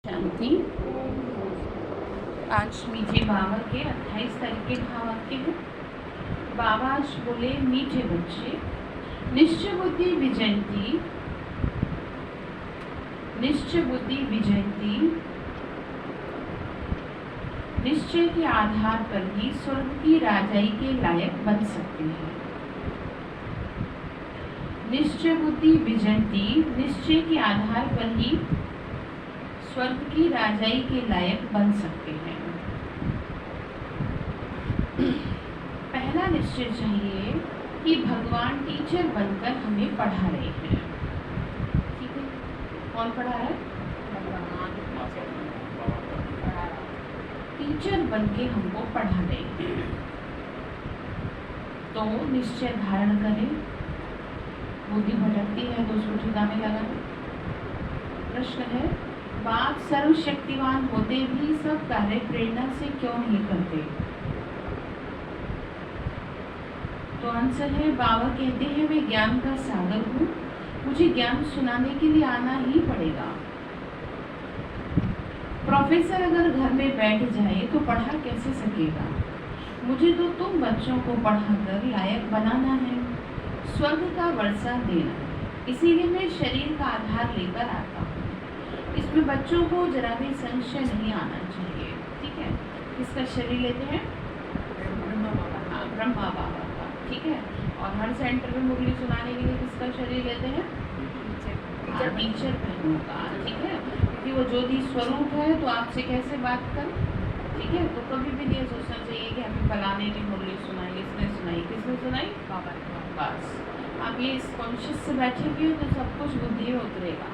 शांति। आज मीठे बाबा के 28 तारीख के भावाक्य है। बाबा आज बोले, मीठे बच्चे, निश्चय बुद्धि विजयंती, निश्चय बुद्धि विजयंती, निश्चय के आधार पर ही स्वर्ग की राजाई के लायक बन सकते हैं। निश्चय बुद्धि विजयंती, निश्चय के आधार पर ही स्वर्ग की राजाई के लायक बन सकते हैं। पहला निश्चय चाहिए कि भगवान टीचर बनकर हमें पढ़ा रहे हैं। ठीक है, कौन पढ़ा रहा है? भगवान टीचर बन के हमको पढ़ा रहे हैं। तो निश्चय धारण करें। बुद्धि भटकती है तो उसको ठिकाने लगाएं। प्रश्न है, बाप सर्वशक्तिवान होते भी सब कार्य प्रेरणा से क्यों नहीं करते? तो आंसर है, बाबा कहते हैं, मैं ज्ञान का सागर हूँ, मुझे ज्ञान सुनाने के लिए आना ही पड़ेगा। प्रोफेसर अगर घर में बैठ जाए तो पढ़ा कैसे सकेगा? मुझे तो तुम बच्चों को पढ़ाकर लायक बनाना है, स्वर्ग का वर्षा देना है। इसीलिए मैं शरीर का आधार लेकर आता हूँ। इसमें बच्चों को जरा भी संशय नहीं आना चाहिए। ठीक है, किसका शरीर लेते हैं? ब्रह्मा बाबा का। ठीक है, और हर सेंटर में मुरली सुनाने के लिए किसका शरीर लेते हैं? टीचर बहनों का। ठीक है, क्योंकि वो ज्योति स्वरूप है तो आपसे कैसे बात करें? ठीक है, तो कभी भी नहीं सोचना चाहिए कि हमें फलाने ने मुरली सुनाई, इसने सुनाई, किसने सुनाई? बाबा। बस आप ये कॉन्शियस से बैठेंगे तो सब कुछ बुद्धि में उतरेगा।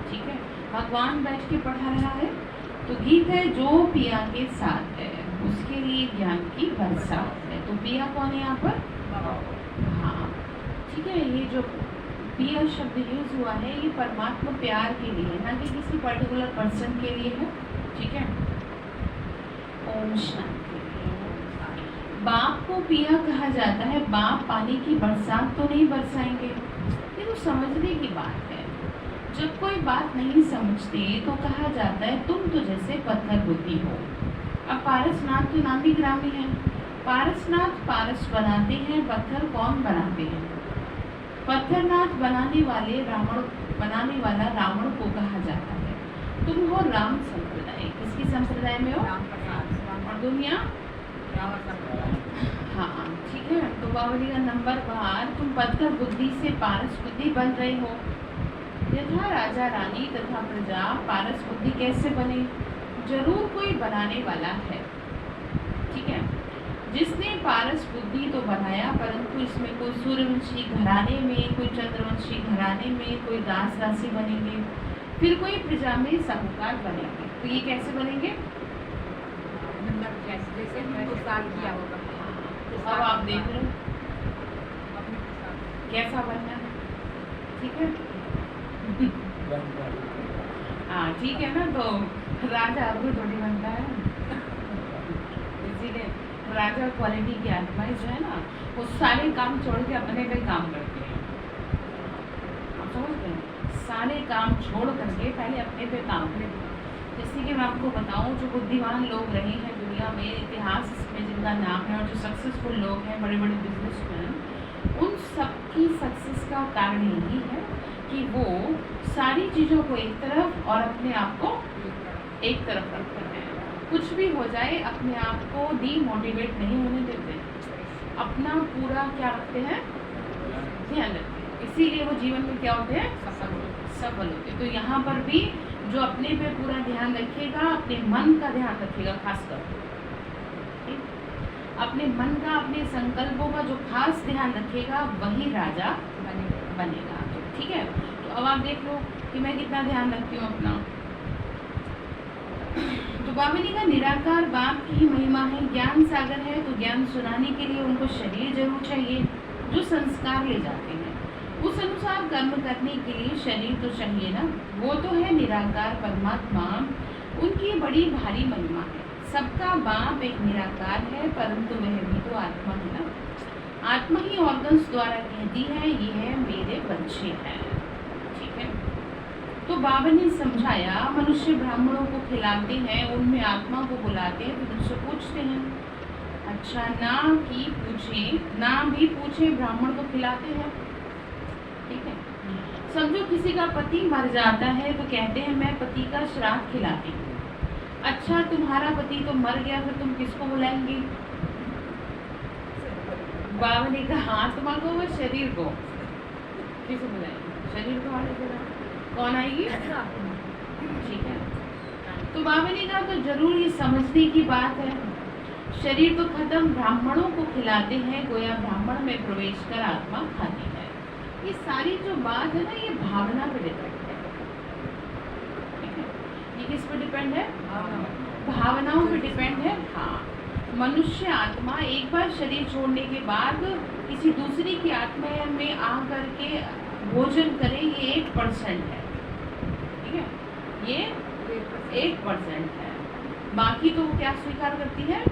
ठीक है, भगवान बैठ के पढ़ा रहा है तो गीत है, जो पिया के साथ है उसके लिए ज्ञान की बरसात है। तो पिया कौन है यहाँ पर? हाँ, ठीक है, ये जो पिया शब्द यूज हुआ है ये परमात्मा प्यार के लिए, ना कि किसी पर्टिकुलर पर्सन के लिए है। ठीक है, ओम शांति। बाप को पिया कहा जाता है। बाप पानी की बरसात तो नहीं बरसाएंगे, ये तो समझने की बात है। जब कोई बात नहीं समझते तो कहा जाता है, तुम तो जैसे पत्थर बुद्धि हो। अब पारसनाथ तो नामी ग्रामी है। पारसनाथ पारस बनाते हैं, पत्थर कौन बनाते हैं? पत्थरनाथ बनाने वाला रावण को कहा जाता है। तुम हो राम संप्रदाय। किसकी संप्रदाय में हो? और दुनिया? हाँ, ठीक है, तो बावली का नंबर बार, तुम पत्थर बुद्धि से पारस बुद्धि बन रहे हो। यथा राजा रानी तथा प्रजा पारस बुद्धि कैसे बने? जरूर कोई बनाने वाला है। ठीक है, जिसने पारस बुद्धि तो बनाया, परंतु इसमें कोई सूर्यवंशी घराने में, कोई चंद्रवंशी घराने में, कोई दास दासी बनेंगे, फिर कोई प्रजा में साहूकार बनेंगे। तो ये कैसे बनेंगे? किया होगा। अब आप देख लो कैसा बनना है। ठीक है, हाँ, ठीक है ना। तो राजा अब थोड़ी बनता है, इसीलिए राजा क्वालिटी की आत्माएं जो है ना, वो सारे काम छोड़ के अपने पे काम करते हैं। आप समझते हैं? सारे काम छोड़ करके पहले अपने पे काम करें। जैसे कि मैं आपको बताऊं, जो बुद्धिमान लोग रहे हैं दुनिया में, इतिहास में जिनका नाम है, और जो सक्सेसफुल लोग हैं, बड़े बड़े बिजनेसमैन, उन सबकी सक्सेस का कारण यही है कि वो सारी चीज़ों को एक तरफ और अपने आप को एक तरफ रखते हैं। कुछ भी हो जाए अपने आप को डीमोटिवेट नहीं होने देते, अपना पूरा क्या रखते हैं? ध्यान रखते हैं। इसीलिए वो जीवन में क्या होते हैं? सफल होते हैं। तो यहाँ पर भी जो अपने पे पूरा ध्यान रखेगा, अपने मन का ध्यान रखेगा खासकर, अपने मन का, अपने संकल्पों का जो खास ध्यान रखेगा वही राजा बनेगा। तो ठीक है, तो अब आप देख लो कि मैं कितना ध्यान रखती हूँ अपना। तो बामिनी का निराकार बाप की ही महिमा है। ज्ञान सागर है तो ज्ञान सुनाने के लिए उनको शरीर जरूर चाहिए जो संस्कार ले जाते हैं। उस अनुसार कर्म करने के लिए शरीर तो चाहिए ना। वो तो है निराकार परमात्मा, उनकी बड़ी भारी महिमा है। सबका बाप एक निराकार है, परंतु वह भी तो आत्मा है ना। आत्मा ही ऑर्गन्स द्वारा कहती है, ये है मेरे बच्चे हैं। ठीक है, तो बाबा ने समझाया, मनुष्य ब्राह्मणों को खिलाते हैं, उनमें आत्मा को बुलाते हैं, तो उनसे पूछते हैं। अच्छा, ना भी पूछे ब्राह्मण को खिलाते हैं। ठीक है, समझो किसी का पति मर जाता है तो कहते हैं मैं पति का श्राद्ध खिलाती हूँ। अच्छा, तुम्हारा पति तो मर गया, फिर तुम किसको बुलाएंगे? बाबा ने कहा आत्मा को व शरीर को। किसको बुलाएंगे? शरीर को वाले बुलाएंगे। कौन आएगी? ठीक है, तो बाबा ने कहा तो जरूर ये समझने की बात है, शरीर तो खत्म, ब्राह्मणों को खिलाते हैं, गोया ब्राह्मण में प्रवेश कर आत्मा खाती है। ये सारी जो बात है ना, ये भावना पे डिपेंड है। ठीक है, ये किस पे डिपेंड है? भावनाओं पे डिपेंड है। हाँ, मनुष्य आत्मा एक बार शरीर छोड़ने के बाद किसी दूसरी की आत्मा में आ करके भोजन करे, ये 1% है। ठीक है, ये 1% है, बाकी तो वो क्या स्वीकार करती है?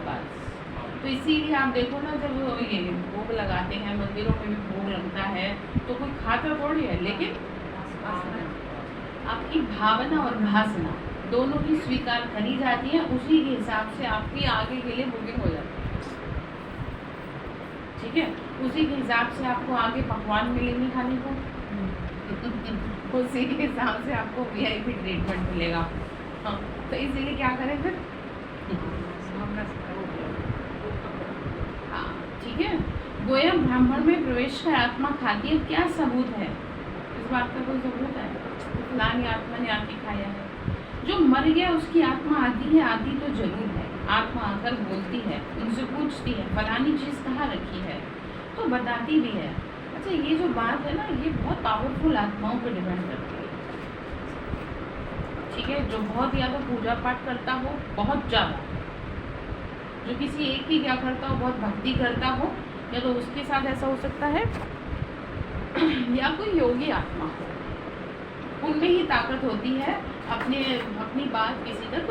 बस। तो इसीलिए आप देखो ना, जब ये भोग लगाते हैं, मंदिरों में भी भोग लगता है, तो कोई खाता थोड़ी है, लेकिन आपकी भावना और भासना दोनों ही स्वीकार करी जाती है, उसी के हिसाब से आपकी आगे के लिए बुकिंग हो जाती है। ठीक है, उसी के हिसाब से आपको आगे पकवान मिलेंगे खाने को, उसी के हिसाब से आपको VIP ट्रीटमेंट मिलेगा। हाँ, तो इसीलिए क्या करें फिर? हाँ, ठीक है, गोया ब्राह्मण में प्रवेश कर आत्मा खाती है। क्या सबूत है इस बात का? कोई सबूत है? फलानी आत्मा ने आके खाया है। जो मर गया उसकी आत्मा आती है, आती तो जरूर है। आत्मा आकर बोलती है, उनसे पूछती है फलानी चीज़ कहाँ रखी है, तो बताती भी है। अच्छा, ये जो बात है ना, ये बहुत पावरफुल आत्माओं पर डिपेंड करती है। ठीक है, जो बहुत ज़्यादा पूजा पाठ करता हो, बहुत ज़्यादा, जो किसी एक की क्या करता हो, बहुत भक्ति करता हो, या तो उसके साथ ऐसा हो सकता है, या कोई योगी आत्मा हो, उनमें ही ताकत होती है अपनी बात किसी तक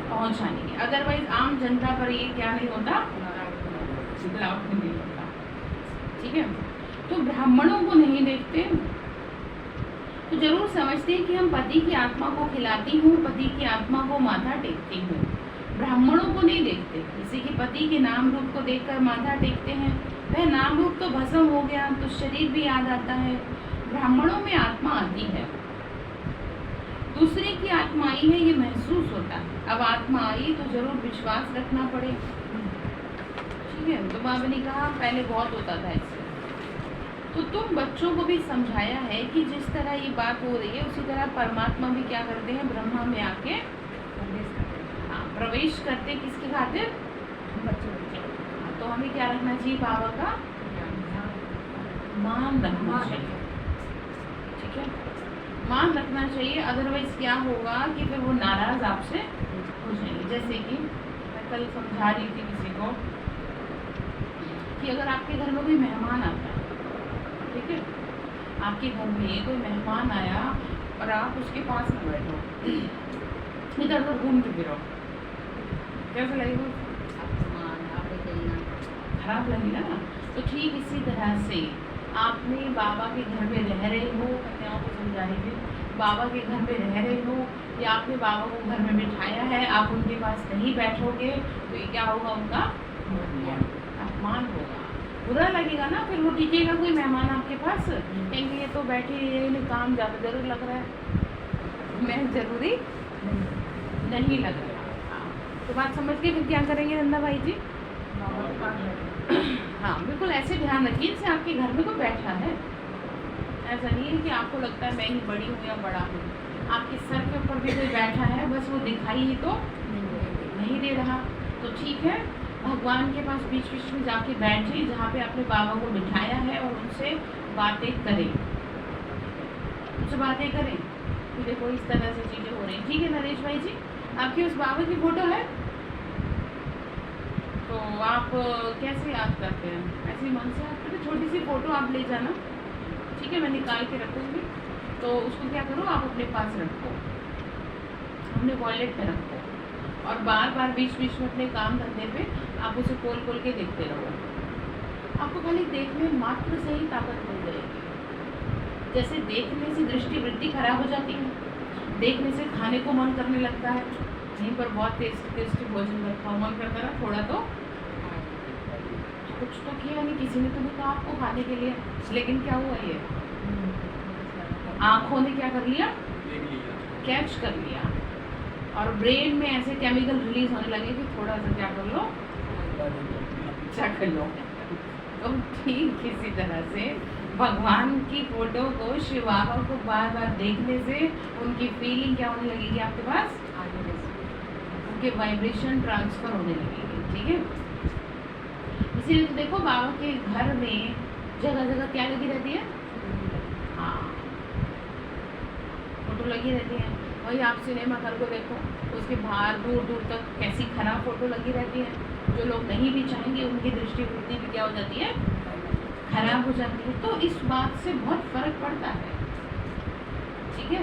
पहुंचाने की। अदरवाइज आम जनता पर ये क्या नहीं होता, नहीं होता। ठीक है, तो ब्राह्मणों को नहीं देखते, तो जरूर समझते हैं कि हम पति की आत्मा को खिलाती हूँ, पति की आत्मा को माथा टेकती हूँ। ब्राह्मणों को नहीं देखते, किसी के पति के नाम रूप को देखकर माथा टेकते हैं। वह नाम रूप तो भस्म हो गया, तो शरीर भी याद आता है। ब्राह्मणों में आत्मा आती है, दूसरे की आत्मा आई है, ये महसूस होता है। अब आत्मा आई तो जरूर विश्वास रखना पड़े। ठीक है, तो बाबा ने कहा पहले बहुत होता था इससे। तो तुम बच्चों को भी समझाया है कि जिस तरह ये बात हो रही है, उसी तरह परमात्मा भी क्या करते हैं, ब्रह्मा में आके प्रवेश करते। किसके खातिर? बच्चों। तो हमें क्या रखना चाहिए? बाबा का मान रखना चाहिए। ठीक है, मान रखना चाहिए, अदरवाइज क्या होगा कि फिर वो नाराज आपसे हो जाएंगे। जैसे कि मैं कल समझा रही थी किसी को कि अगर आपके घर में कोई मेहमान आता है, ठीक है, आपके घर में कोई मेहमान आया और आप उसके पास न बैठो, इधर उधर घूम के फिरो, कैसा लगेगा? खराब लगेगा ना। तो ठीक इसी तरह से आपने बाबा के घर में रह रहे हो, कन्याओं को समझा रही थी, बाबा के घर में रह रहे हो, या आपने बाबा को घर में बिठाया है, आप उनके पास नहीं बैठोगे तो ये क्या होगा? उनका अपमान होगा, बुरा लगेगा ना। फिर वो टिकेगा कोई मेहमान आपके पास, कहेंगे ये तो बैठे, ये काम ज़्यादा जरूरी लग रहा है, मैं जरूरी नहीं लग रहा। तो बात समझ के फिर क्या करेंगे नंदा भाई जी? हाँ, बिल्कुल ऐसे ध्यान रखिए जैसे आपके घर में कोई बैठा है। ऐसा नहीं है कि आपको लगता है मैं ही बड़ी हूँ या बड़ा हूँ, आपके सर के ऊपर भी कोई बैठा है, बस वो दिखाई ही तो नहीं दे रहा। तो ठीक है, भगवान के पास बीच बीच में जाके बैठे, जहाँ पे आपने बाबा को बिठाया है, और उनसे बातें करें, उनसे बातें करें। तो देखो इस तरह से चीज़ें हो रही। ठीक है नरेश भाई जी, आपकी उस बाबा की फ़ोटो है, तो आप कैसे याद करते हैं? ऐसे मन से याद करते, छोटी सी फ़ोटो आप ले जाना, ठीक है, मैं निकाल के रखूँगी। तो उसको क्या करो, आप अपने पास रखो, अपने वॉलेट में रखो, और बार बार बीच बीच में अपने काम धंधे पे आप उसे खोल खोल के देखते रहो। आपको खाली देखने मात्र से ही ताकत मिल जाएगी। जैसे देखने से दृष्टि वृत्ति खराब हो जाती है, देखने से खाने को मन करने लगता है, कहीं पर बहुत टेस्टी भोजन रखा हो, मन करता है थोड़ा तो कुछ तो किया नहीं, किसी ने तो नहीं कहा आपको खाने के लिए, लेकिन क्या हुआ, ये आँखों ने क्या कर लिया, कैच कर लिया, और ब्रेन में ऐसे केमिकल रिलीज होने लगे कि थोड़ा सा क्या कर लो, कर लो। तो ठीक इसी तरह से भगवान की फोटो को, शिव बाबा को बार बार देखने से उनकी फीलिंग क्या होने लगेगी आपके पास, उनके वाइब्रेशन ट्रांसफर होने लगेगी। ठीक है, इसीलिए तो देखो बाबा के घर में जगह जगह क्या लगी रहती है, हाँ फोटो लगी रहती है। वही आप सिनेमा घर को देखो, उसके बाहर दूर दूर तक कैसी खराब फोटो लगी रहती है, जो लोग नहीं भी चाहेंगे उनकी दृष्टि वृत्ति भी क्या हो जाती है, खराब हो जाती है। तो इस बात से बहुत फर्क पड़ता है। ठीक है,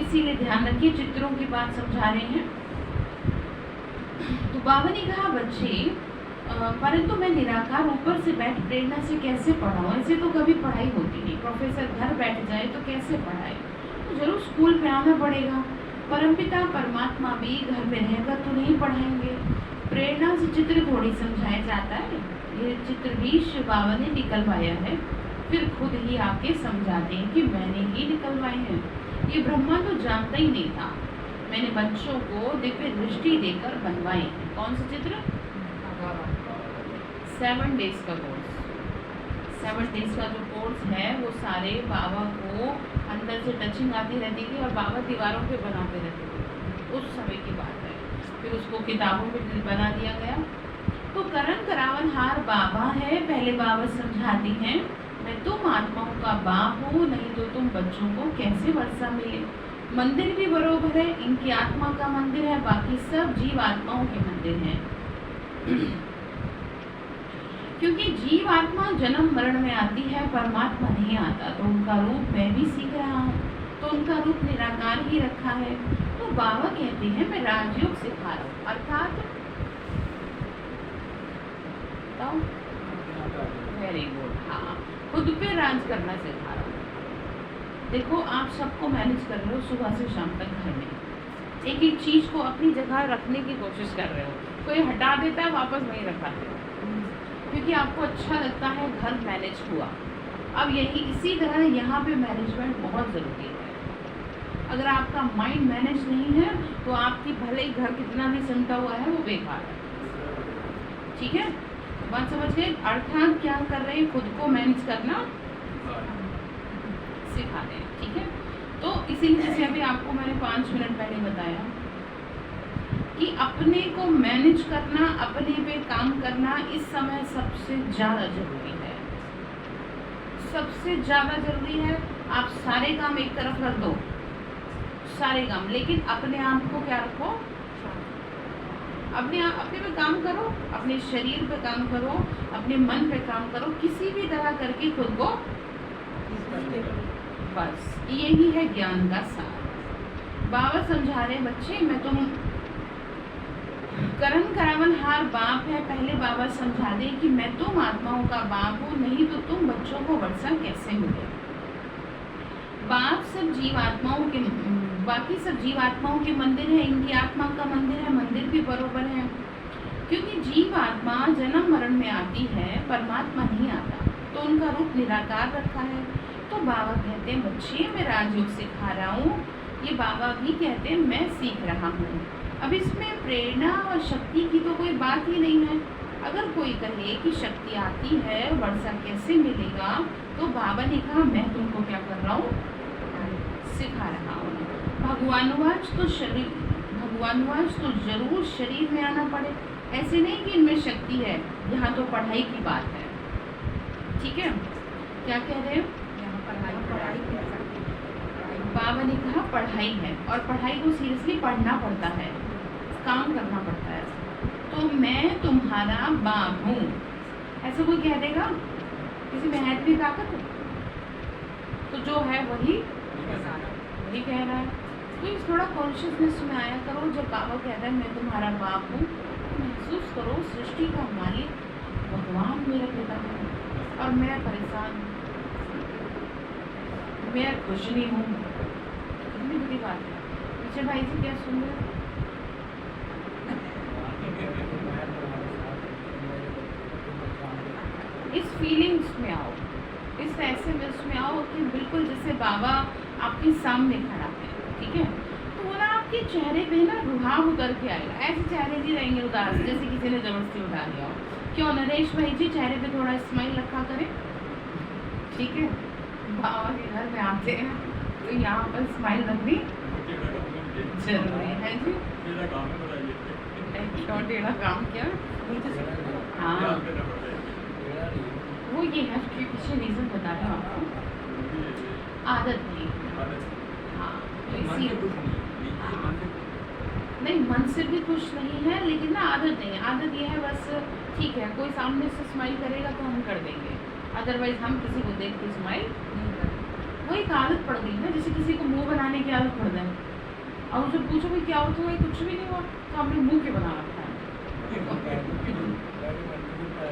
इसीलिए ध्यान रखिए, चित्रों की बात समझा रहे हैं। तो बाबा ने कहा बच्चे, परंतु मैं निराकार ऊपर से बैठ प्रेरणा से कैसे पढ़ाऊँ, ऐसे तो कभी पढ़ाई होती नहीं, प्रोफेसर घर बैठ जाए तो कैसे पढ़ाए, तो जरूर स्कूल में आना पड़ेगा। परमपिता परमात्मा भी घर में रहकर तो नहीं पढ़ाएंगे, प्रेरणा से चित्र थोड़ी समझाया जाता है, ये चित्र भी शिव बाबा ने निकलवाया है, फिर खुद ही आके समझाते हैं कि मैंने ही निकलवाए हैं। ये ब्रह्मा तो जानता ही नहीं था, मैंने बच्चों को दिव्य दृष्टि देकर बनवाए। कौन से चित्र, 7 डेज का कोर्स, 7 डेज का जो कोर्स है वो सारे बाबा को अंदर से टचिंग आती रहती थी और बाबा दीवारों पे बनाते रहते थे, उस समय की बात है। फिर उसको किताबों में बना दिया गया। तो करण करावनहार बाबा है, पहले बाबा समझाती हैं, मैं तुम आत्माओं का बाप हूँ, नहीं तो तुम बच्चों को कैसे वर्षा मिले। मंदिर भी बरोबर है, इनकी आत्मा का मंदिर है, बाकी सब जीव आत्माओं के मंदिर हैं। क्योंकि जीव आत्मा जन्म मरण में आती है, परमात्मा नहीं आता, तो उनका रूप मैं भी सीख रहा हूँ, तो उनका रूप निराकार ही रखा है। तो बाबा कहते हैं मैं राजयोग सिखा रहा हूँ, अर्थात वेरी गुड, हाँ खुद पे राज करना सिखा रहा हूँ। देखो आप सबको मैनेज कर रहे हो सुबह से शाम तक घर में, एक एक चीज को अपनी जगह रखने की कोशिश कर रहे हो, कोई हटा देता है वापस वहीं रखाते हो, क्योंकि आपको अच्छा लगता है घर मैनेज हुआ। अब यही इसी तरह यहाँ पे मैनेजमेंट बहुत ज़रूरी है। अगर आपका माइंड मैनेज नहीं है तो आपकी भले ही घर कितना भी सिमटा हुआ है वो बेकार है। ठीक है, बात समझ गए, अर्थात क्या कर रहे हैं, खुद को मैनेज करना सिखा रहे हैं। ठीक है, तो इसीलिए जैसे अभी आपको मैंने 5 मिनट पहले बताया कि अपने को मैनेज करना, अपने पे काम करना इस समय सबसे ज़्यादा जरूरी है, सबसे ज़्यादा जरूरी है। आप सारे काम एक तरफ रख दो, सारे काम, लेकिन अपने आप को क्या रखो, अपने पे काम करो, अपने शरीर पे काम करो, अपने मन पे काम करो, किसी भी तरह करके खुद को, बस यही है ज्ञान का सार। बाबा समझा रहे बच्चे, मैं तुम करण करावनहार बाप है, पहले बाबा समझा दे कि मैं तुम आत्माओं का बाप हूँ, नहीं तो तुम बच्चों को वर्षा कैसे मिले। बाप सब जीवात्माओं के, बाकी सब जीवात्माओं के मंदिर है, इनकी आत्मा का मंदिर है, मंदिर भी बरोबर है। क्योंकि जीव आत्मा जन्म मरण में आती है, परमात्मा नहीं आता, तो उनका रूप निराकार रखा है। तो बाबा कहते हैं बच्चे मैं राजयोग सिखा रहा हूँ, ये बाबा भी कहते हैं मैं सीख रहा हूँ। अब इसमें प्रेरणा और शक्ति की तो कोई बात ही नहीं है। अगर कोई कहे कि शक्ति आती है वर्षा कैसे मिलेगा, तो बाबा ने कहा मैं तुमको क्या कर रहा हूँ, सिखा रहा हूँ। भगवानुवाच तो जरूर शरीर में आना पड़े, ऐसे नहीं कि इनमें शक्ति है, यहाँ तो पढ़ाई की बात है। ठीक है, क्या कह रहे हैं, पढ़ाई बाबा ने कहा पढ़ाई है, और पढ़ाई को सीरियसली पढ़ना पड़ता है, काम करना पड़ता है। तो मैं तुम्हारा बाप हूँ, ऐसा कोई कह देगा, किसी में है भी ताकत, तो जो है वही कह रहा है। तो इस थोड़ा कॉन्शियसनेस में आया करो, जब बाबा कह रहा है मैं तुम्हारा बाप हूँ, महसूस करो सृष्टि का मालिक भगवान मेरा पिता है और मैं परेशान हूँ। मैं खुश नहीं हूँ, कितनी बड़ी बात है। पीछे भाई जी क्या सुन रहे हो? इस फीलिंग्स में आओ, इस ऐसे में उसमें आओ कि बिल्कुल जैसे बाबा आपके सामने खड़ा है, ठीक है। तो वो ना आपके चेहरे पे ना रुहाब उतर के आएगा, ऐसे चेहरे नहीं रहेंगे उदास जैसे किसी ने जबरदस्ती उठा लिया हो। क्यों नरेश भाई जी चेहरे पे थोड़ा स्माइल रखा करें, ठीक है। बाबा के घर में आते हैं तो यहाँ पर स्माइल रखनी जरूरी है जी। क्यों टेढ़ा काम किया? हाँ वो ये है कि पीछे रीज़न बता रहा हूँ आपको, आदत नहीं। हाँ तो इसी नहीं, मन से भी खुश नहीं है, लेकिन ना आदत नहीं है। आदत ये है बस, ठीक है कोई सामने से स्माइल करेगा तो हम कर देंगे, अदरवाइज हम किसी को देख के स्माइल नहीं करेंगे। वो एक आदत पड़ गई ना, जैसे किसी को मुंह बनाने की आदत पड़ जाए और उसे पूछो भाई क्या होता है, कुछ भी नहीं हुआ, तो हमने मुंह के बना रखा है।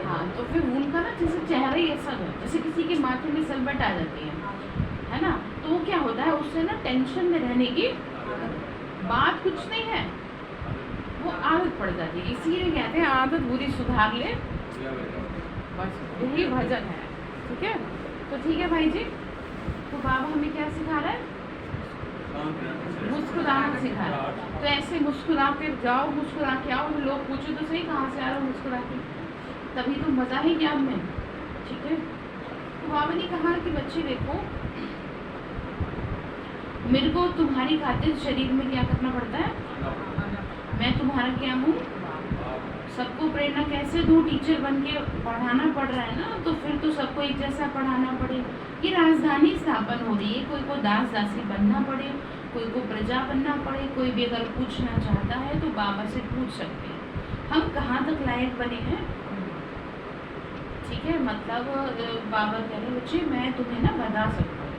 हाँ तो फिर उनका ना जैसे चेहरा ही ऐसा है, जैसे किसी के माथे में सलबट आ जाती है ना, तो वो क्या होता है उससे ना टेंशन में रहने की बात कुछ नहीं है, वो आदत पड़ जाती है। इसीलिए कहते हैं आदत बुरी सुधार ले, बस यही भजन है, ठीक है। तो ठीक है भाई जी, तो बाबा हमें क्या सिखा रहा है? मुस्कुराना सिखा रहा है। तो ऐसे मुस्कुरा के जाओ, मुस्कुरा के आओ, लोग पूछो तो सही कहाँ से आ रहा हो मुस्कुरा के, तभी तो मज़ा है ज्ञान में, ठीक है। तो बाबा ने कहा कि बच्चे देखो, मेरे को तुम्हारी खातिर शरीर में क्या करना पड़ता है, मैं तुम्हारा क्या हूँ, सबको प्रेरणा कैसे दूँ, टीचर बन के पढ़ाना पड़ रहा है ना, तो फिर तो सबको एक जैसा पढ़ाना पड़े। ये राजधानी स्थापन हो रही है, कोई को दास दासी बनना पड़े, कोई को प्रजा बनना पड़े, कोई भी अगर पूछना चाहता है तो बाबा से पूछ सकते हैं हम कहाँ तक लायक बने हैं, ठीक है। मतलब बाबा कह रहे बच्चे मैं तुम्हें ना बता सकता हूँ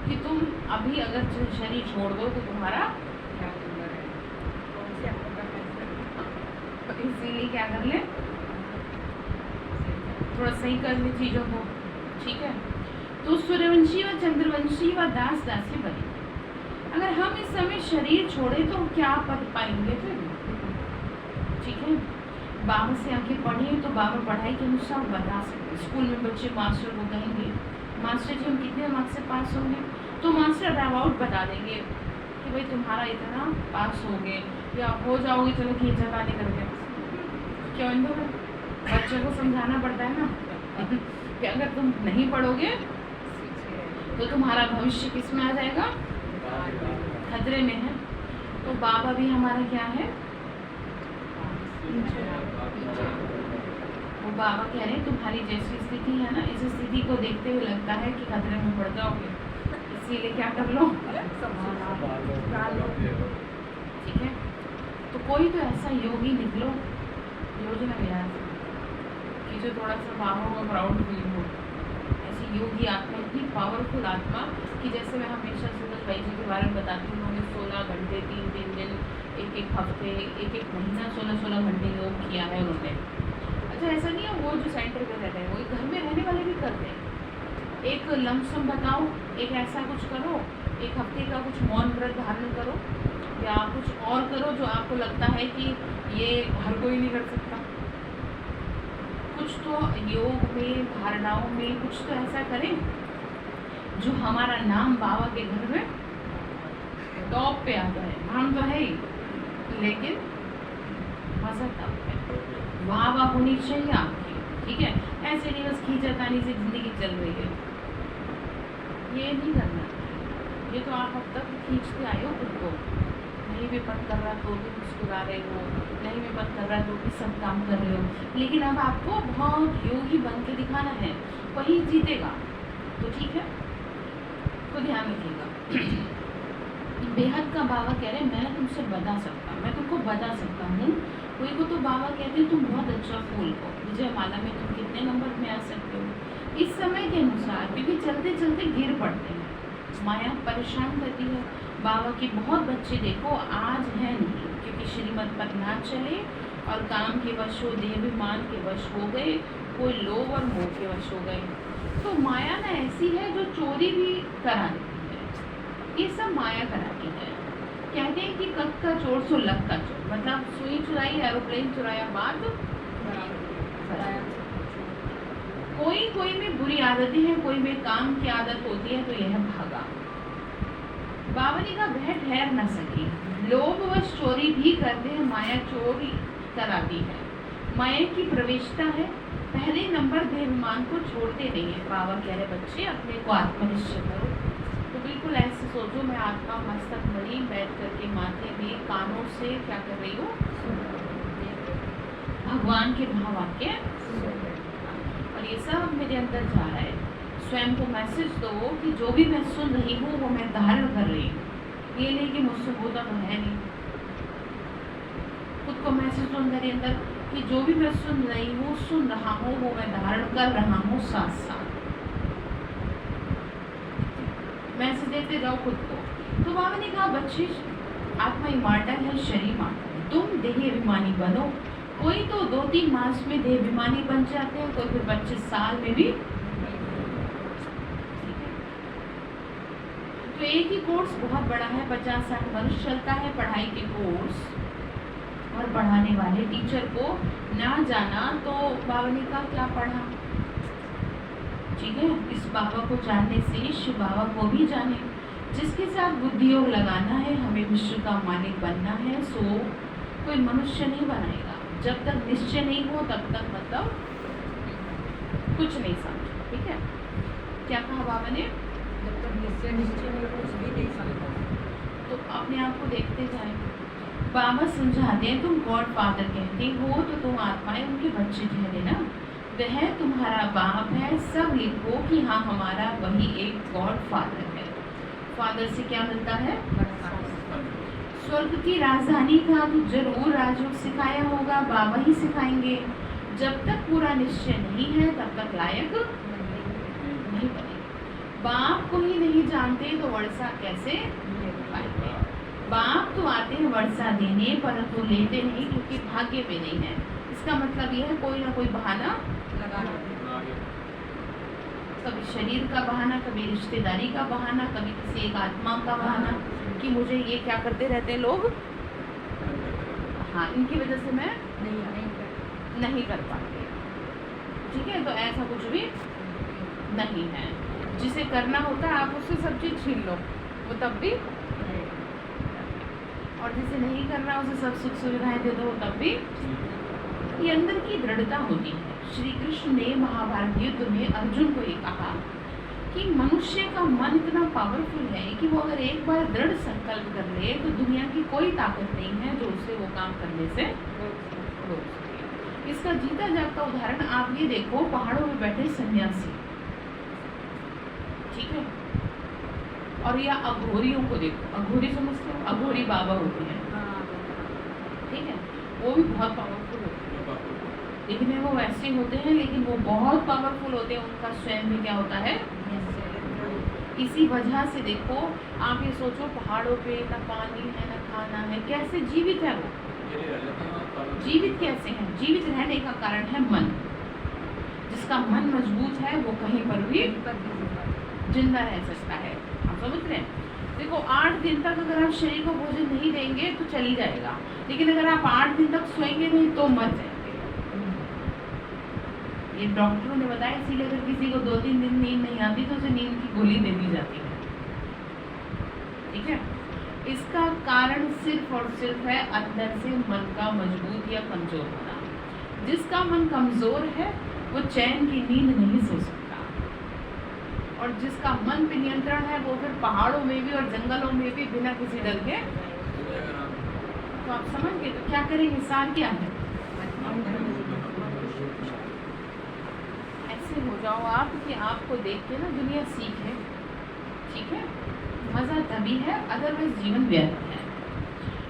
कि तुम अभी अगर शरीर छोड़ दो तो तुम्हारा क्या नंबर है, इसीलिए क्या कर ले, थोड़ा सही कर ले चीज़ों को, ठीक है। तो सूर्यवंशी व चंद्रवंशी व दास दासी बने। अगर हम इस समय शरीर छोड़े तो क्या पद पाएंगे फिर, ठीक है। बाबा से आके पढ़े तो बाबा पढ़ाई के अनुसार बता सकते। स्कूल में बच्चे मास्टर को कहेंगे मास्टर जी हम कितने मार्क्स से पास होंगे, तो मास्टर अबाउट बता देंगे कि भाई तुम्हारा इतना पास हो गए या हो जाओगे, चलो खींचातानी करके। क्यों इनको बच्चों को समझाना पड़ता है ना कि अगर तुम नहीं पढ़ोगे तो तुम्हारा भविष्य किस में आ जाएगा, खतरे में है। तो बाबा भी हमारा क्या है, वो बाबा कह रहे हैं तुम्हारी जैसी स्थिति है ना, इस स्थिति को देखते हुए लगता है कि खतरे में पड़ जाओगे, इसीलिए क्या कर लो, ठीक है। तो कोई तो ऐसा योगी निकलो, योजना मिला कि जो थोड़ा सा बाबा को प्राउड फील हो, ऐसी योगी आत्मा, इतनी पावरफुल आत्मा कि जैसे मैं हमेशा सूरज भाई जी के बारे में बताती हूँ, उन्होंने 16 घंटे 3-3 दिन, एक हफ्ते, एक महीना 16 घंटे योग किया है उन्होंने। अच्छा ऐसा नहीं है वो जो सेंटर पे रहते हैं, वो घर में रहने वाले भी करते हैं। एक लमसम बताओ, एक ऐसा कुछ करो, एक हफ्ते का कुछ मौन व्रत धारण करो या कुछ और करो जो आपको लगता है कि ये हर कोई नहीं कर सकता। कुछ तो योग में, धारणाओं में कुछ तो ऐसा करें जो हमारा नाम बाबा के घर में टॉप पे आता है। नाम तो है ही, लेकिन मजा तब है, वाह वाह होनी चाहिए आपकी, ठीक है। ऐसे नहीं बस खींचातानी से जिंदगी चल रही है, ये नहीं करना। ये तो आप अब तक खींचते आए हो खुद को, नहीं भी मन कर रहा तो भी मुस्कुरा रहे हो, नहीं भी मन कर रहा तो भी सब काम कर रहे हो, लेकिन अब आपको बहुत योगी बन के दिखाना है, वही जीतेगा। तो ठीक है, तो ध्यान रखिएगा। बेहद का बाबा कह रहे हैं मैं तुमसे बता सकता, मैं तुमको बता सकता हूँ। कोई को तो बाबा कहते हैं तुम बहुत अच्छा फूल हो, विजय माला में तुम कितने नंबर में आ सकते हो इस समय के अनुसार, क्योंकि चलते चलते गिर पड़ते हैं, माया परेशान करती है। बाबा के बहुत बच्चे देखो आज है नहीं, क्योंकि श्रीमत पर ना चले और काम के वश हो, देहाभिमान के वश हो गए, कोई लोभ और मोह के वश हो गए। तो माया ना ऐसी है जो चोरी भी करा देती है, ये सब माया कराती है। कहते हैं कि कक का चोर सो लक का चोर, मतलब सुई चुराई एरोप्लेन चुराया बात कोई में बुरी आदतें हैं, कोई में काम की आदत होती है, तो यह भागा। बावली का वह ठहर न सकी, लोभवश चोरी भी करते हैं, माया चोरी कराती है। माया की प्रवेशता है, पहले नंबर देहाभिमान को छोड़ते नहीं है। बाबा कह रहे बच्चे अपने को आत्मनिश्चय करो, तो बिल्कुल ऐसे सोचो मैं आत्मा मस्तक मणि बैठ करके माथे में कानों से क्या कर रही हूँ, भगवान के महावाक्य, और ये सब मेरे अंदर जा रहा है। स्वयं को मैसेज दो कि जो भी मैं सुन रही हूँ वो मैं धारण कर रही हूँ, ये नहीं कि मुझसे होता तो है नहीं। खुद को मैसेज दो मेरे अंदर कि जो भी मैं सुन रही हूँ, सुन रहा हूँ, वो मैं धारण कर रहा हूँ साथ साथ। मैसेज देते जाओ खुद को। तो बाबा ने कहा बच्चे आत्मा इमॉर्टल है, शरीर मॉर्टल है, तुम देह अभिमानी बनो। कोई तो 2-3 मास में देह अभिमानी बन जाते हैं, कोई फिर 25 साल में भी। तो एक ही कोर्स बहुत बड़ा है, 50-60 वर्ष चलता है पढ़ाई के कोर्स, और पढ़ाने वाले टीचर को ना जाना तो बाबा ने का क्या पढ़ा, ठीक है। इस बाबा को जानने से शिव बाबा को भी जाने। जिसके साथ बुद्धि योग लगाना है, हमें विश्व का मालिक बनना है, सो कोई मनुष्य नहीं बनाएगा। जब तक निश्चय नहीं हो तब तक मतलब कुछ नहीं समझो, ठीक है। क्या कहा बाबा ने, जब तक निश्चय नहीं हो कुछ भी नहीं समझा। तो अपने आप को देखते जाए। बाबा समझाते हैं तुम गॉड फादर कहते हो तो तुम आत्माएं उनके बच्चे ठहरे ना, वह तुम्हारा बाप है। सब लिखो कि हाँ हमारा वही एक गॉड फादर है। फादर से क्या मिलता है, स्वर्ग की राजधानी का तो जरूर राजयोग सिखाया होगा, बाबा ही सिखाएंगे। जब तक पूरा निश्चय नहीं है तब तक लायक नहीं बने। बाप को ही नहीं जानते तो वर्षा कैसे पाएंगे। बाप तो आते हैं वर्षा देने, परंतु लेते नहीं क्योंकि भाग्य में नहीं है। इसका मतलब यह है कोई ना कोई बहाना लगा, कभी शरीर का बहाना, कभी रिश्तेदारी का बहाना, कभी किसी एक आत्मा का बहाना कि मुझे ये क्या करते रहते हैं लोग, हाँ इनकी वजह से मैं नहीं कर पाते, ठीक है। तो ऐसा कुछ भी नहीं है। जिसे करना होता है आप उससे सब चीज़ छीन लो, वो तब भी, और जिसे नहीं करना उसे सब सुख सुविधाएं दे दो तब भी। ये अंदर की दृढ़ता होती है। श्री कृष्ण ने महाभारत युद्ध में अर्जुन को ये कहा कि मनुष्य का मन इतना पावरफुल है कि वो अगर एक बार दृढ़ संकल्प कर ले तो दुनिया की कोई ताकत नहीं है जो उसे वो काम करने से रोक सके। इसका जीता जागता उदाहरण आप ये देखो, पहाड़ों में बैठे सन्यासी, ठीक है, और या अघोरियों को देखो। अघोरी समझते हो, अघोरी बाबा होते हैं, ठीक है, वो भी बहुत पावरफुल होते हैं। दिखने वो वैसे होते हैं लेकिन वो बहुत पावरफुल होते हैं। उनका स्वयं में क्या होता है, इसी वजह से देखो आप ये सोचो पहाड़ों पे ना पानी है ना खाना है, कैसे जीवित है वो, जीवित कैसे हैं? जीवित रहने का कारण है मन। जिसका मन मजबूत है वो कहीं पर भी जिंदा रह सकता है। आप समझ रहे हैं? देखो 8 दिन तक अगर आप शरीर को भोजन नहीं देंगे तो चली जाएगा, लेकिन अगर आप 8 दिन तक सोएंगे नहीं तो मर जाएंगे। ये डॉक्टरों ने बताया। इसीलिए अगर किसी को 2-3 दिन नींद नहीं आती तो उसे नींद की गोली दे दी जाती है, ठीक है। इसका कारण सिर्फ और सिर्फ है अंदर से मन का मजबूत या कमजोर होना। जिसका मन कमजोर है वो चैन की नींद नहीं सो सकता, और जिसका मन पे नियंत्रण है वो फिर पहाड़ों में भी और जंगलों में भी बिना किसी डर के। तो आप समझ गए, तो क्या करेंगे, सार क्या है, ऐसे हो जाओ आप कि आपको देख के ना दुनिया सीखे, ठीक है। मज़ा तभी है, अदरवाइज जीवन व्यर्थ है।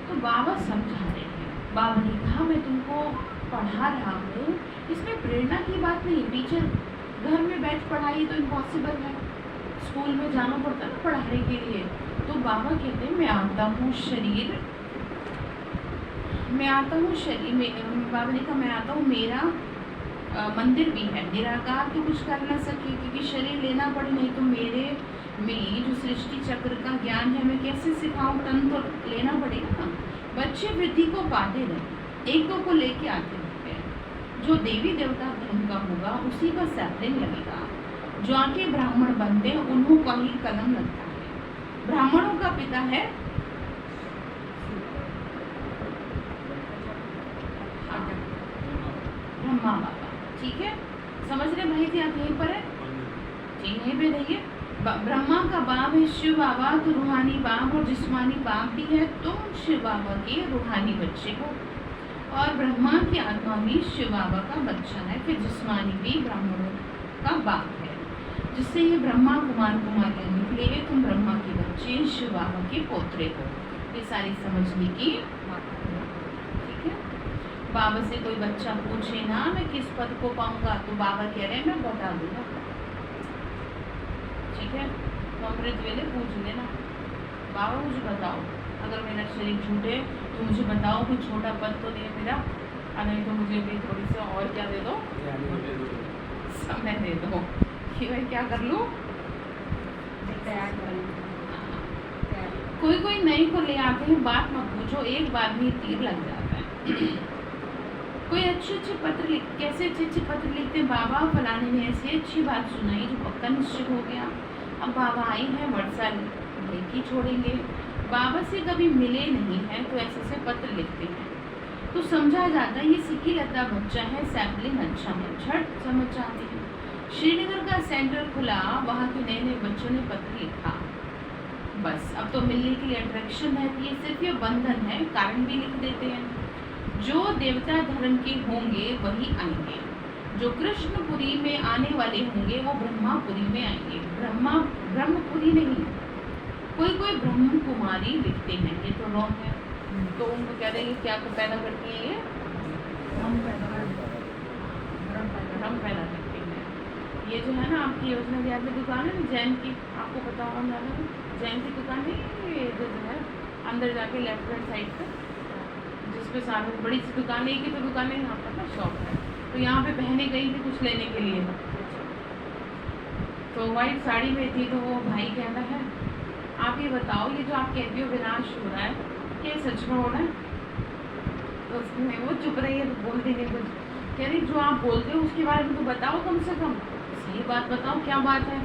तो बाबा समझा रहे हैं। बाबा ने कहा मैं तुमको पढ़ा रहा हूँ, इसमें प्रेरणा की बात नहीं। टीचर घर में बैठ पढ़ाई तो इम्पॉसिबल है, स्कूल में जाना पड़ता है ना पढ़ाने के लिए। तो बाबा कहते हैं मैं आता हूँ शरीर, मैं आता हूँ शरीर में। बाबा ने कहा मैं आता हूँ, मेरा मंदिर भी है। निराकार तो कुछ कर ना सके क्योंकि शरीर लेना पड़े, नहीं तो मेरे में जो सृष्टि चक्र का ज्ञान है मैं कैसे सिखाऊं, तन तो लेना पड़ेगा ना। बच्चे वृद्धि को पाते रहे, एक दो को लेके आते रहते हैं। जो देवी देवता धर्म का होगा उसी का सैपलिंग लगेगा। जो आके ब्राह्मण बनते हैं उन्हों का ही कलम लगता है। ब्राह्मणों का पिता है ब्रह्मा बाबा, ठीक है, समझ रहे भाई जी आप यहीं पर है, ठीक यहीं पे रहिए। ब्रह्मा का बाप है शिव बाबा, तो रूहानी बाप और जिस्मानी बाप भी है। तुम शिव बाबा के रूहानी बच्चे हो और ब्रह्मा की आत्मा भी शिव बाबा का बच्चा है, फिर जिस्मानी भी ब्राह्मणों का बाप है, जिससे ये ब्रह्मा कुमार कुमारियाँ निकले हुए। तुम ब्रह्मा के बच्चे शिव बाबा के पोतरे हो। ये सारी समझने की बात है, ठीक है। बाबा से कोई बच्चा पूछे ना मैं किस पद को पाऊंगा, तो बाबा कह रहे हैं मैं बता दूंगा, ठीक है। तो अमृत वेले पूछ लेना, बाबा मुझे बताओ, अगर मेरा शरीर छूटे तो मुझे बताओ कोई छोटा पद तो नहीं है मेरा, और नहीं तो मुझे भी थोड़ी सी और क्या दे दो, समय दे दो कि मैं क्या कर लूँ, तैयार कर लो। कोई कोई नई को ले आते हैं, बात मत पूछो, एक बार भी तीर लग जाता है। कोई अच्छे अच्छे पत्र लिख, कैसे अच्छे अच्छे पत्र लिखते हैं, बाबा फलाने ने ऐसी अच्छी बात सुनाई जो पक्का निश्चित हो गया। अब बाबा आई हैं वर्षा लेके छोड़ेंगे, बाबा से कभी मिले नहीं हैं तो ऐसे ऐसे पत्र लिखते हैं, तो समझा जाता है ये सिक्की लता बच्चा है, सैम्पलिंग अच्छा है, झट समझ जाते हैं। श्रीनगर का सेंटर खुला, वहाँ के नए नए बच्चों ने पत्र लिखा, बस अब तो मिलने के लिए अट्रैक्शन रहती है, सिर्फ ये बंधन है, कारण भी लिख देते हैं। जो देवता धर्म के होंगे वही आएंगे, जो कृष्णपुरी में आने वाले होंगे वो ब्रह्मापुरी में आएंगे, ब्रह्मपुरी नहीं। कोई कोई ब्रह्म कुमारी लिखते हैं, ये तो रॉन्ग है, तो उनको कह देंगे क्या को पैदा करती है, ये ब्रह्म पैदा करती है। ये जो है ना आपकी योजना विहार में दुकान है ना जैन की, आपको पता होगा ना, जैन की दुकान है, ये जो है अंदर जाके लेफ्ट हैंड साइड पर, जिसपे सामने बड़ी सी दुकान, एक ही तो दुकान है यहाँ पर ना, शॉप है, तो यहाँ पे बहनें गई थी कुछ लेने के लिए, तो वाइट साड़ी में थी, तो वो भाई कहता है आप ये बताओ ये जो आप कहती हो विनाश हो रहा है, क्या सच में हो रहा है? तो उसमें वो चुप रही है, तो बोलती नहीं कुछ, कह रही जो आप बोलते हो उसके बारे में तो बताओ, कम से कम सही बात बताओ, क्या बात है।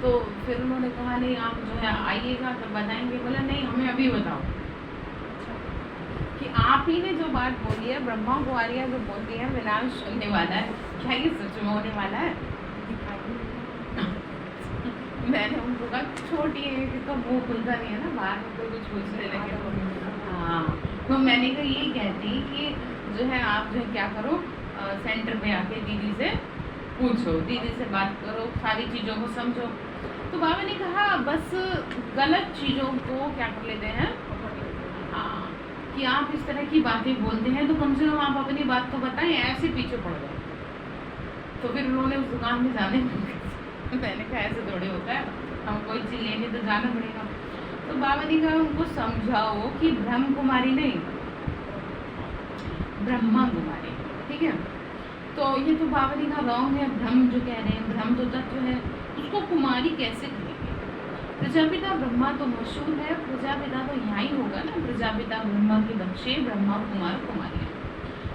तो फिर उन्होंने कहा नहीं आप जो है आइएगा तब बताएंगे। बोला नहीं हमें अभी बताओ कि आप ही ने जो बात बोली है, ब्रह्मा कुमारियाँ जो बोलती है विनाश होने वाला है, क्या ये सच में होने वाला है? मैंने उनको कहा छोटी है कि तो मुँह खुलता नहीं है ना, बाहर में कोई कुछ पूछने लगे तो हाँ, तो मैंने कहा ये कहती कि जो है आप जो है क्या करो, सेंटर पे आके दीदी से पूछो, दीदी से बात करो, सारी चीज़ों को समझो। तो बाबा ने कहा बस गलत चीज़ों को क्या कर लेते हैं, हाँ, कि आप इस तरह की बातें बोलते हैं तो कम से कम आप अपनी बात तो बताएं, ऐसे पीछे पड़ गए। तो फिर उन्होंने उस दुकान में जाने मैंने कहा ऐसे थोड़े होता है, हम कोई चीज़ लेने तो जाना पड़ेगा। तो बाबा ने कहा उनको समझाओ कि ब्रह्म कुमारी नहीं, ब्रह्मा कुमारी, ठीक है। तो ये तो बाबा ने कहा रॉन्ग है, ब्रह्म जो कह रहे हैं, ब्रह्म तो तत्व है, उसको कुमारी कैसे कहेंगे? प्रजापिता ब्रह्मा तो मशहूर है, प्रजापिता तो यहाँ ही होगा ना, प्रजापिता ब्रह्मा के बच्चे ब्रह्मा कुमार कुमारियाँ,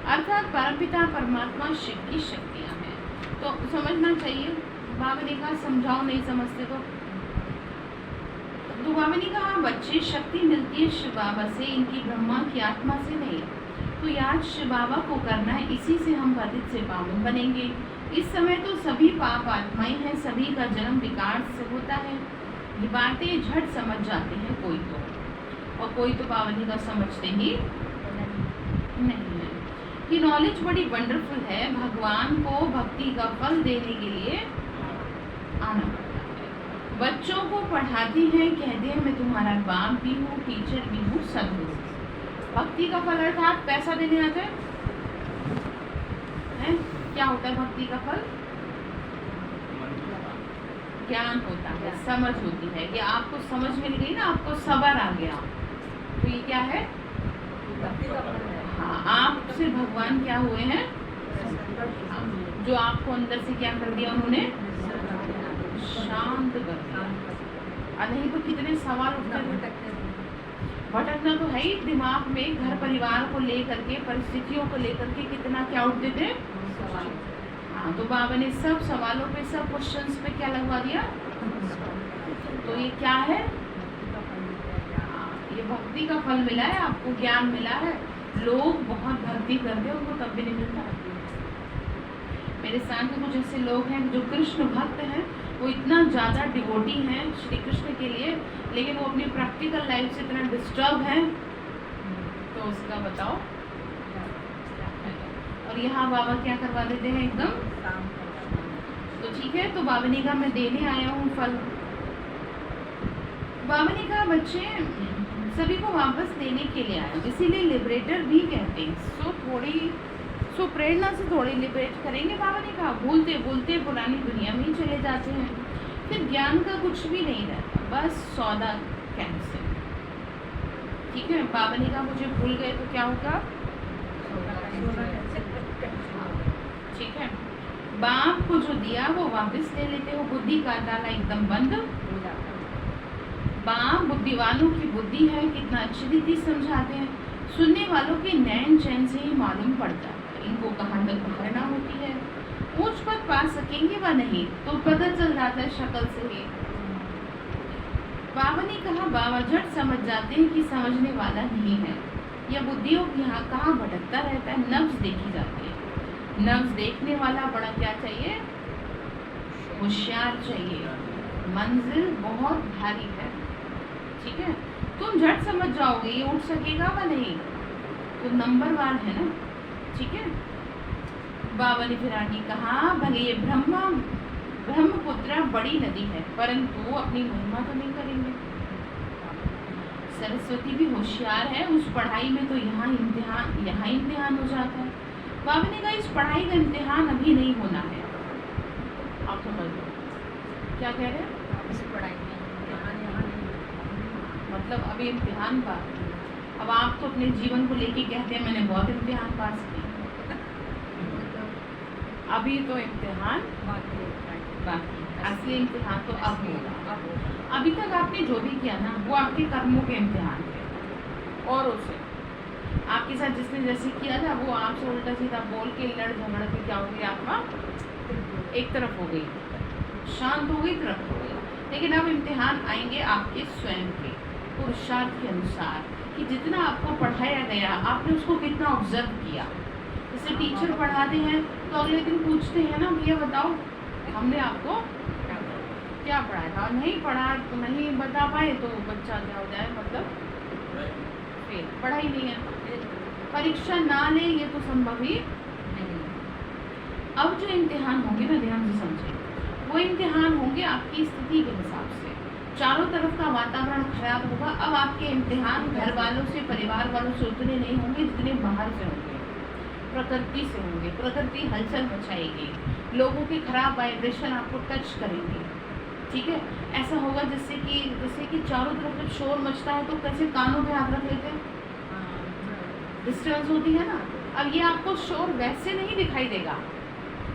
अर्थात परमपिता परमात्मा शिव की शक्तियाँ हैं। तो समझना चाहिए, बाबा ने कहा समझाओ नहीं समझते तो बाबा ने कहा बच्चे शक्ति मिलती है शिव बाबा से, इनकी ब्रह्मा की आत्मा से नहीं, तो याद शिव बाबा को करना है, इसी से हम पतित से पावन बनेंगे। इस समय तो सभी पाप आत्माएं हैं, सभी का जन्म विकार से होता है, ये बातें झट समझ जाते हैं कोई तो, और कोई तो पावनी का समझते ही नहीं है। कि नॉलेज बड़ी वंडरफुल है, भगवान को भक्ति का फल देने के लिए आना पड़ता है। बच्चों को पढ़ाती हैं, कहते हैं मैं तुम्हारा बाप भी हूँ, टीचर भी हूँ, सदगुरु। भक्ति का फल अर्थात पैसा देने आता है? क्या होता है भक्ति का फल? ज्ञान होता है, समझ होती है, कि आपको समझ मिल गई ना, आपको सबर आ गया, तो ये क्या है? हाँ, आपसे भगवान क्या हुए हैं? जो आपको अंदर से क्या कर दिया उन्होंने, शांत कर दिया। नहीं तो कितने सवाल उठते थे। भटकना तो है ही, दिमाग में घर परिवार को लेकर के, परिस्थितियों को लेकर के कितना क्या उठते थे। हाँ, तो बाबा ने सब सवालों पे, सब क्वेश्चंस पे क्या लगवा दिया। तो ये क्या है, ये भक्ति का फल मिला है आपको, ज्ञान मिला है। लोग बहुत भक्ति करते हैं, उनको तब भी नहीं मिलता। मेरे साथ में कुछ ऐसे लोग हैं जो कृष्ण भक्त हैं, वो इतना ज़्यादा डिवोटी हैं श्री कृष्ण के लिए, लेकिन वो अपनी प्रैक्टिकल लाइफ से इतना डिस्टर्ब हैं, तो उसका बताओ। और यहाँ बाबा क्या करवा देते हैं एकदम। तो ठीक है, तो बाबा ने कहा मैं देने आया हूँ फल। बाबा ने कहा बच्चे सभी को वापस देने के लिए आए, इसीलिए लिबरेटर भी कहते हैं। सो प्रेरणा से थोड़ी लिबरेट करेंगे। बाबा ने कहा भूलते भूलते पुरानी दुनिया में ही चले जाते हैं, फिर ज्ञान का कुछ भी नहीं रहता, बस सौदा कैंसिल। ठीक है, बाबा ने कहा मुझे भूल गए तो क्या होगा। ठीक है, बाप को जो दिया वो वापस ले लेते हो, बुद्धि का ताला एकदम बंद हो जाता है। बाप बुद्धिवानों की बुद्धि है, कितना अच्छी रीति समझाते हैं, सुनने वालों के नैन चैन से ही मालूम पड़ जाता है इनको कहाँ तक धारणा होती है, ऊंच पद पा सकेंगे व नहीं, तो पता चल जाता है शक्ल से ही। बाबा ने कहा बाबा झट समझ जाते हैं कि समझने वाला नहीं है, यह बुद्धियों यहाँ कहाँ भटकता रहता है, नब्ज देखी जाती है। नब्ज देखने वाला बड़ा क्या चाहिए, होशियार चाहिए, मंजिल बहुत भारी है। ठीक है, तुम झट समझ जाओगे ये उठ सकेगा व नहीं, तो नंबर 1 है ना। ठीक है, बाबा ने फिर आगे कहा भले ये ब्रह्मपुत्र बड़ी नदी है, परंतु अपनी महिमा तो नहीं करेंगे। सरस्वती भी होशियार है, उस पढ़ाई में तो यहाँ इम्तिहान हो जाता है। बाबा ने कहा इस पढ़ाई का इम्तिहान अभी नहीं होना है। आप समझ लो क्या कह रहे हैं, इस पढ़ाई में इम्तिहान यहाँ नहीं, मतलब अभी इम्तिहान बाकी। अब आप तो अपने जीवन को लेके कहते हैं मैंने बहुत इम्तिहान पास किए, अभी तो इम्तिहान बाकी, असली इम्तिहान तो अब होगा। अभी तक आपने जो भी किया ना वो आपके कर्मों के इम्तिहान थे, और उसे आपके साथ जिसने जैसे किया था वो आपसे उल्टा सीधा बोल के लड़ झगड़ के क्या हो गई, आत्मा एक तरफ हो गई, शांत हो गई, तरफ हो गई। लेकिन अब इम्तिहान आएंगे आपके स्वयं के पुरुषार्थ के अनुसार, कि जितना आपको पढ़ाया गया आपने उसको कितना ऑब्जर्व किया। जैसे टीचर पढ़ाते हैं तो अगले दिन पूछते हैं ना भैया बताओ हमने आपको क्या पढ़ाया था, नहीं पढ़ा तो नहीं बता पाए तो बच्चा क्या हो जाए, मतलब फिर पढ़ाई नहीं है, परीक्षा ना ले ये तो संभव ही नहीं। अब जो इम्तिहान होंगे ना, ध्यान से समझें, वो इम्तिहान होंगे आपकी स्थिति के हिसाब से। चारों तरफ का वातावरण खराब होगा, अब आपके इम्तिहान घर वालों से, परिवार वालों से उतने नहीं होंगे जितने बाहर से होंगे, प्रकृति से होंगे। प्रकृति हलचल मचाएगी, लोगों के खराब वाइब्रेशन आपको टच करेंगे। ठीक है, ऐसा होगा जैसे कि चारों तरफ जब शोर मचता है तो कैसे कानों पे हाथ रख लेते हैं, डिस्टर्बेंस होती है ना। अब ये आपको शोर वैसे नहीं दिखाई देगा,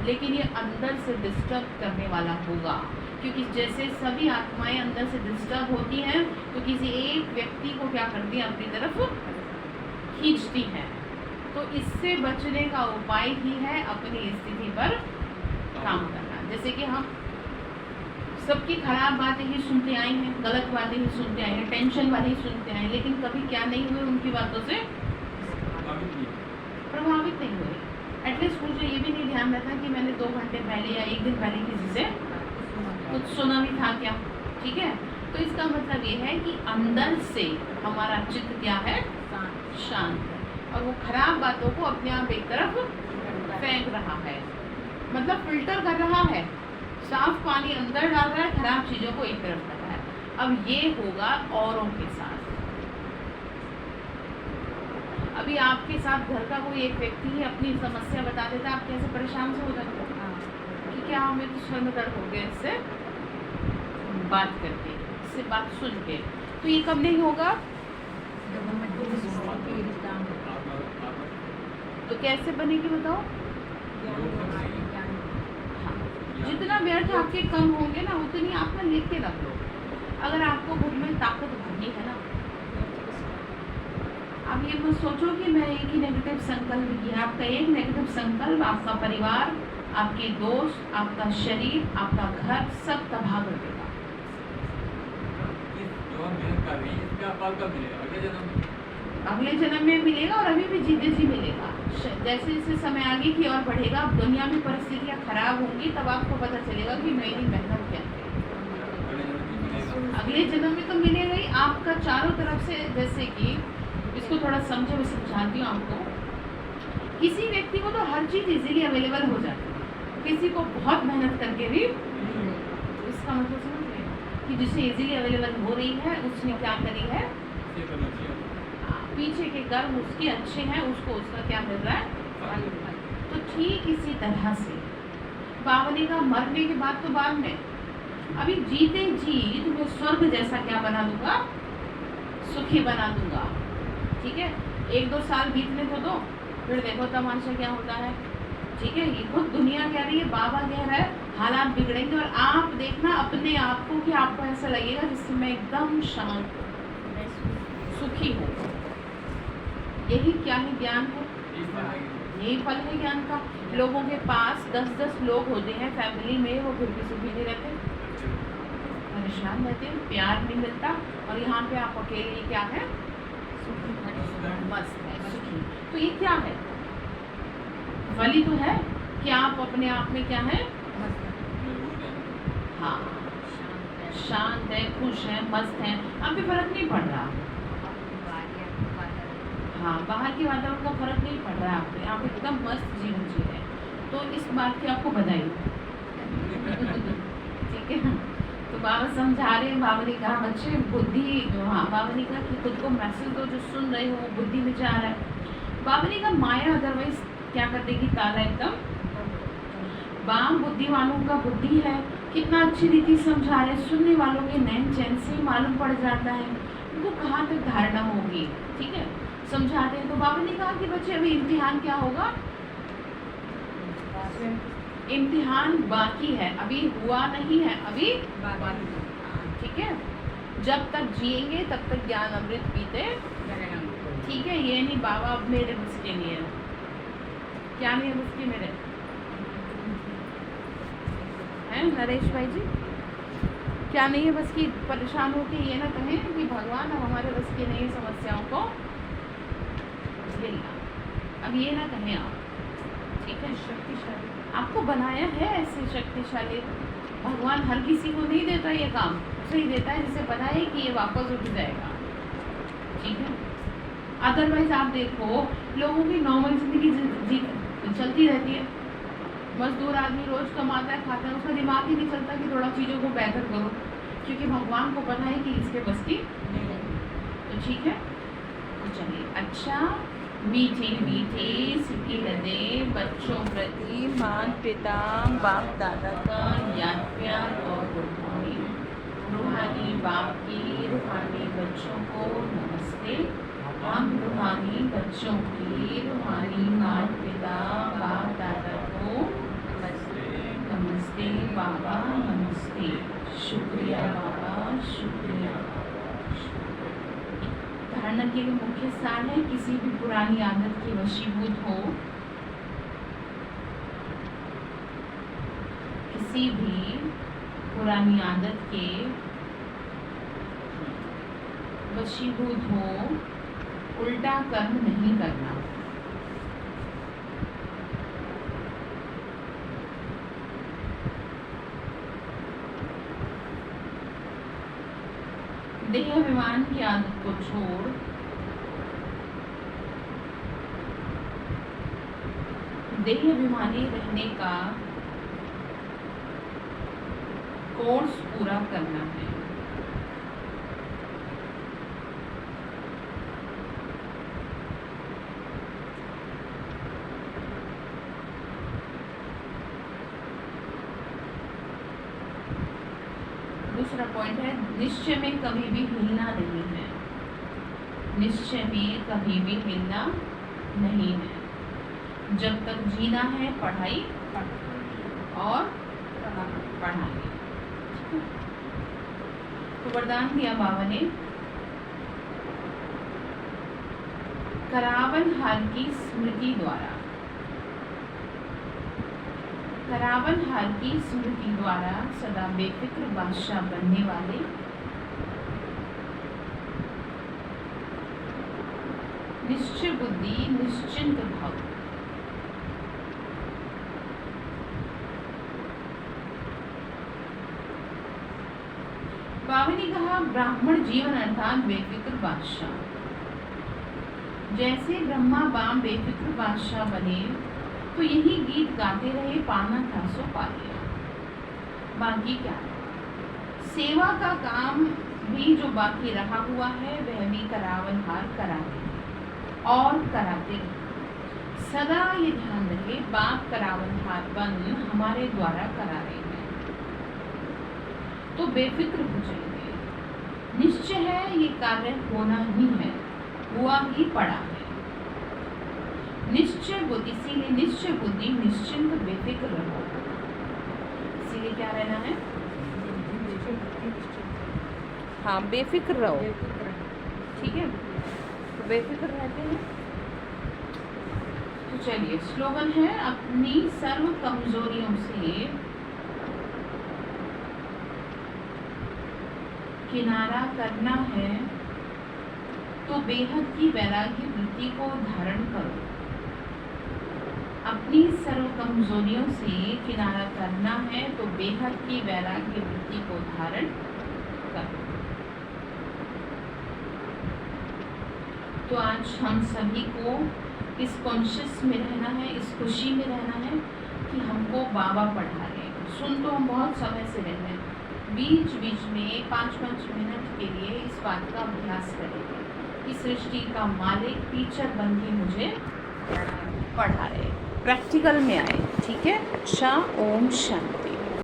लेकिन ये अंदर से डिस्टर्ब करने वाला होगा, क्योंकि जैसे सभी आत्माएं अंदर से डिस्टर्ब होती हैं तो किसी एक व्यक्ति को क्या करती हैं, अपनी तरफ खींचती हैं। तो इससे बचने का उपाय ही है अपनी स्थिति पर काम करना। जैसे कि हम सबकी खराब बातें ही सुनते आए हैं, गलत बातें ही सुनते आए हैं, टेंशन वाली सुनते आए हैं, लेकिन कभी क्या नहीं हुए, उनकी बातों से प्रभावित नहीं हुए। एटलीस्ट मुझे ये भी नहीं ध्यान रहता कि मैंने 2 घंटे पहले या 1 दिन पहले किसी से कुछ सुना भी था क्या। ठीक है, तो इसका मतलब ये है कि अंदर से हमारा चित्त क्या है, शांत है, और वो खराब बातों को अपने आप एक तरफ फेंक रहा है, मतलब फिल्टर कर रहा है, साफ पानी अंदर डाल रहा है, खराब चीज़ों को एक तरफ कर रहा है। अब ये होगा औरों के साथ। अभी आपके साथ घर का कोई एक व्यक्ति ही अपनी समस्या बता देता, आप कैसे परेशान से हो जाते हो कि क्या हमें तो सर में दर्द हो गया इससे बात करके, इससे बात सुन के। तो ये कब नहीं होगा, तो कैसे बनेगी बताओ। हाँ, जितना व्यर्थ आपके कम होंगे ना उतनी आप ना लिख के रख लो। अगर आपको खुद में ताकत भरनी है ना, आप ये मत सोचो कि मैं एक ही नेगेटिव संकल्प किया। आपका एक नेगेटिव संकल्प आपका परिवार, आपके दोस्त, आपका शरीर, आपका घर सब तबाह कर देगा। अगले जन्म में मिलेगा और अभी भी जीते जी मिलेगा। जैसे जैसे समय आगे की ओर बढ़ेगा, दुनिया में परिस्थितियाँ खराब होंगी, तब आपको पता चलेगा कि मेरी मेहनत क्या है। अगले जन्म में तो मिलेगा ही। आपका चारों तरफ से, जैसे कि इसको थोड़ा समझे, मैं समझाती हूँ आपको। किसी व्यक्ति को तो हर चीज़ इजीली अवेलेबल हो जाती है, किसी को बहुत मेहनत करके भी। इसका मतलब समझ रहे हैं कि जिसे इजीली अवेलेबल हो रही है उसने क्या करी है, पीछे के कर्म उसके अच्छे हैं, उसको उसका क्या मिल रहा है। तो ठीक इसी तरह से बावली का मरने के बाद तो बाद में, अभी जीते जी तुम्हें स्वर्ग जैसा क्या बना दूंगा, सुखी बना दूंगा। ठीक है, 1-2 साल बीतने तो दो, फिर देखो तमाशा क्या होता है। ठीक है, ये खुद दुनिया कह रही है, बाबा कह रहा है, हालात बिगड़ेंगे और आप देखना अपने आप को कि आपको ऐसा लगेगा जिससे मैं एकदम शांत सुखी हूँ। यही क्या है, ज्ञान है, यही फल है ज्ञान का। लोगों के पास 10-10 लोग होते हैं फैमिली में, वो फिर भी सुखी नहीं रहते, परेशान रहते हैं, प्यार नहीं मिलता। और यहाँ पे आप अकेले क्या है, मस्त है, सुखी। तो ये क्या है, फली तो है कि आप अपने आप में क्या है, हाँ, शांत है, खुश है, मस्त है, आप पे फर्क नहीं पड़ रहा। हाँ, बाहर के वातावरण का फर्क नहीं पड़ रहा है आप पे, आप एकदम मस्त जीवन जी रहे हैं। तो इस बात की आपको बधाई। ठीक है, तो बाबा समझा रहे हैं। बाबा ने कहा बच्चे बुद्धि, हाँ, बाबा ने कहा कि खुद को मैसेज दो, जो सुन रहे हो वो बुद्धि में जा रहा है। बाबा ने कहा माया अदरवाइज क्या कर देगी, ताला एकदम। बाम बुद्धिमानों का बुद्धि है, कितना अच्छी रीति समझा रहे, सुनने वालों के नैन चैन से मालूम पड़ जाता है उनको कहाँ तक धारणा होगी। ठीक है, समझाते हैं। तो बाबा ने कहा कि बच्चे अभी इम्तिहान क्या होगा, इम्तिहान बाकी है, अभी हुआ नहीं है, अभी बाकी। ठीक है, जब तक जिएंगे तब तक ज्ञान अमृत पीते। ठीक है, ये नहीं बाबा अब मेरे बस के नहीं है, क्या नहीं है बस के मेरे हैं नरेश भाई जी, क्या नहीं है बस की। परेशान होके ये ना कहें कि भगवान अब हमारे बस की नहीं समस्याओं को झेलना, अब ये ना कहें आप। ठीक है, शक्तिशाली आपको बनाया है ऐसे शक्तिशाली। भगवान हर किसी को नहीं देता ये काम, उसे ही देता है जिसे पता है कि ये वापस उठ जाएगा। ठीक है, अदरवाइज आप देखो लोगों की नॉर्मल जिंदगी चलती रहती है। मजदूर आदमी रोज कमाता है, खाता है, उसका दिमाग ही नहीं चलता कि थोड़ा चीज़ों को बेहतर करो, क्योंकि भगवान को पता है कि इसके बस की। तो ठीक है, तो चलिए। अच्छा, मीठे मीठे सिक्के लदे बच्चों प्रति माता पिता बाप दादा का याद प्यार और गुड रूहानी बाप की रूहानी बच्चों को नमस्ते। हम रूहानी बच्चों की रूहानी माता पिता बाप दादा को नमस्ते बाबा, नमस्ते, शुक्रिया बाबा, शुक्रिया। धारणा के लिए मुख्य सार है, किसी भी पुरानी आदत की वशीभूत हो, किसी भी पुरानी आदत के वशीभूत हो, उल्टा कर्म नहीं करना। देह अभिमान की आदत को छोड़ देह अभिमानी रहने का कोर्स पूरा करना है। दूसरा पॉइंट है, निश्चय में कभी भी हिलना नहीं है। निश्चय में कभी भी हिलना नहीं है। जब तक जीना है पढ़ाई और पढ़ाई। तो वरदान दिया बाबा ने, करावन हार की स्मृति द्वारा, करावन हार की स्मृति द्वारा सदा बेफिक्र बादशाह बनने वाले, निश्चय बुद्धि निश्चिंत भाव, बाबा ने कहा ब्राह्मण जीवन अर्थात बेफिक्र बादशाह। जैसे ब्रह्मा बाम बेफिक्र बादशाह बने तो यही गीत गाते रहे, पाना था सो पा लिया। बाकी क्या, सेवा का काम भी जो बाकी रहा हुआ है वह भी करावन हार कराते और कराते रहे। सदा ये ध्यान रहे, बाप करावन हार बन हमारे द्वारा करा रहे हैं तो बेफिक्र हो जाएंगे। निश्चय है ये कार्य होना ही है, हुआ ही पड़ा है। निश्चय बुद्धि, इसीलिए निश्चय बुद्धि निश्चिंत बेफिक्र रहो। इसीलिए क्या रहना है? हाँ, बेफिक्र रहो। ठीक है, तो बेफिक्र रहते हैं। तो चलिए स्लोगन है, अपनी सर्व कमजोरियों से किनारा करना है तो बेहद की वैराग्य वृत्ति को धारण करो। अपनी सर्व कमजोरियों से किनारा करना है तो बेहद की वैराग्य वृत्ति को धारण करो। तो आज हम सभी को इस कॉन्शियस में रहना है, इस खुशी में रहना है कि हमको बाबा पढ़ा रहे हैं। सुन तो हम बहुत समय से रहे हैं, बीच बीच में 5-5 मिनट के लिए इस बात का अभ्यास करेंगे कि सृष्टि का मालिक टीचर बन के मुझे पढ़ा रहे, प्रैक्टिकल में आए। ठीक है। ओम शांति।